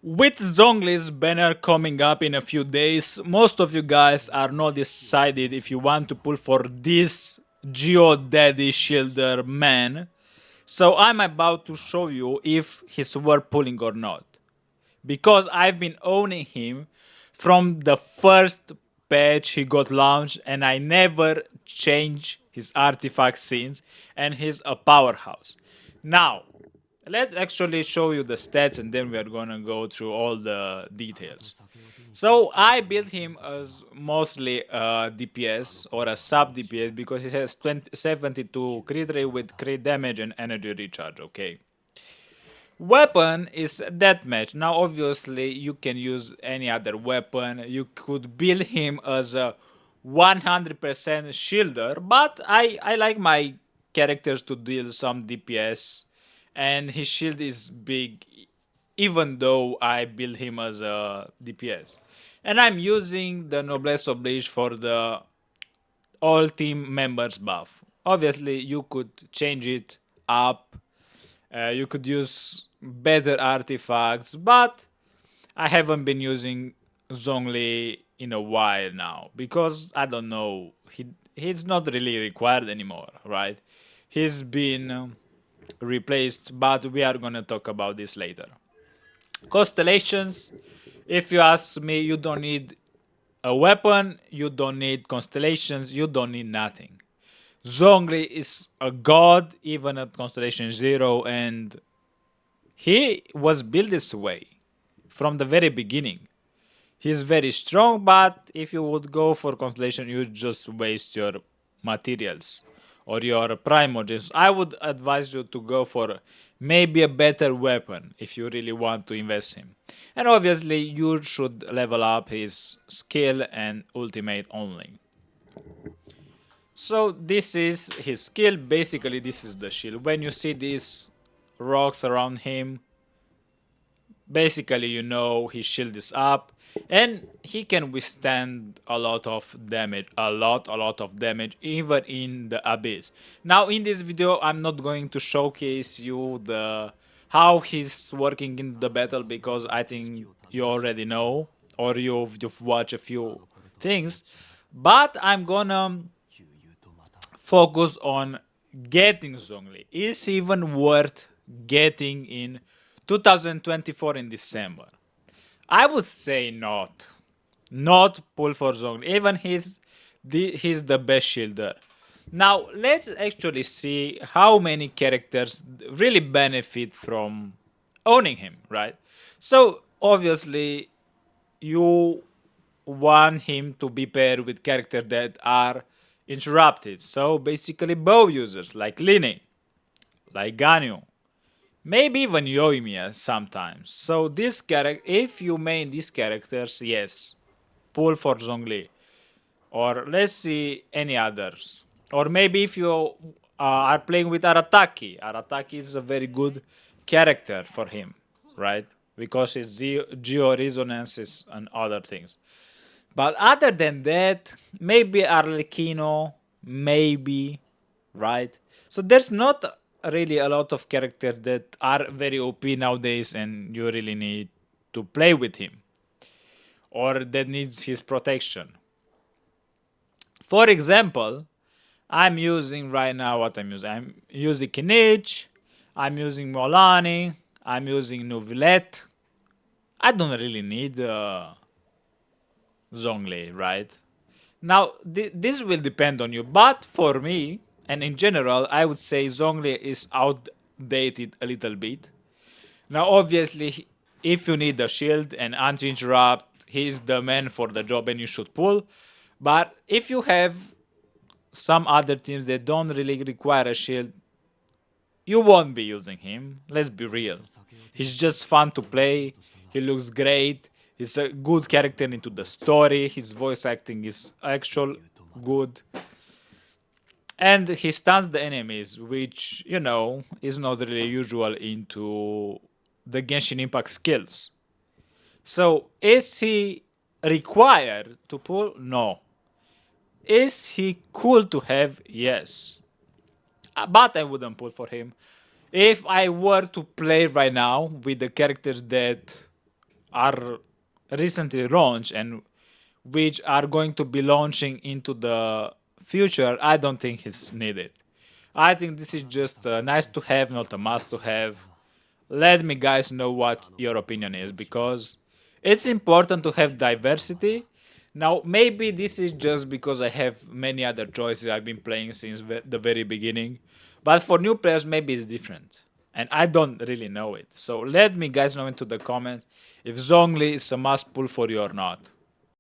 With Zhongli's banner coming up in a few days, most of you guys are not decided if you want to pull for this Geo Daddy Shielder man. So I'm about to show you if he's worth pulling or not. Because I've been owning him from the first patch he got launched and I never changed his artifact since, and he's a powerhouse. Now, let's actually show you the stats and then we are gonna go through all the details. So I built him as mostly a DPS or a sub DPS because he has 72 crit rate with crit damage and energy recharge, okay. Weapon is deathmatch. Now obviously you can use any other weapon. You could build him as a 100% shielder, but I like my characters to deal some DPS and his shield is big even though I build him as a DPS. And I'm using the Noblesse Oblige for the all team members buff. Obviously you could change it up, you could use better artifacts, but I haven't been using Zhongli in a while now because I don't know, he's not really required anymore, right? He's been replaced, but we are gonna talk about this later. Constellations, if you ask me, you don't need a weapon, you don't need constellations, you don't need nothing. Zhongli is a god even at Constellation 0, and he was built this way from the very beginning. He's very strong, but if you would go for Constellation, you just waste your materials or your primogens. I would advise you to go for maybe a better weapon if you really want to invest him. And obviously, you should level up his skill and ultimate only. So this is his skill. Basically, this is the shield. When you see these rocks around him, basically you know his shield is up and he can withstand a lot of damage, a lot of damage, even in the abyss. Now in this video I'm not going to showcase you the how he's working in the battle because I think you already know or you've watched a few things, but I'm gonna focus on getting Zhongli. Is even worth getting in 2024 in December? I would say not. Not pull for Zhongli. Even he's the best shielder. Now let's actually see how many characters really benefit from owning him, right? So obviously you want him to be paired with characters that are interrupted. So basically bow users like Line, like Ganyu, maybe even Yoimiya sometimes. So this character, if you main these characters, yes, pull for Zhongli. Or let's see any others. Or maybe if you are playing with Arataki is a very good character for him, right? Because his geo resonances and other things. But other than that, maybe Arlecchino, maybe, right? So there's not really a lot of characters that are very OP nowadays and you really need to play with him. Or that needs his protection. For example, I'm using right now what I'm using. I'm using Kinich, I'm using Molani, I'm using Nuvilette. I don't really need Zhongli, right? Now, this will depend on you, but for me, and in general, I would say Zhongli is outdated a little bit. Now, obviously, if you need a shield and anti-interrupt, he's the man for the job and you should pull. But if you have some other teams that don't really require a shield, you won't be using him. Let's be real. He's just fun to play. He looks great. He's a good character into the story. His voice acting is actual good. And he stuns the enemies, which, you know, is not really usual into the Genshin Impact skills. So, is he required to pull? No. Is he cool to have? Yes. But I wouldn't pull for him. If I were to play right now with the characters that are recently launched and which are going to be launching into the future, I don't think it's needed. I think this is just nice to have, not a must to have. Let me guys know what your opinion is, because it's important to have diversity. Now maybe this is just because I have many other choices. I've been playing since the very beginning, but for new players maybe it's different and I don't really know it. So let me guys know into the comments if Zhongli is a must pull for you or not.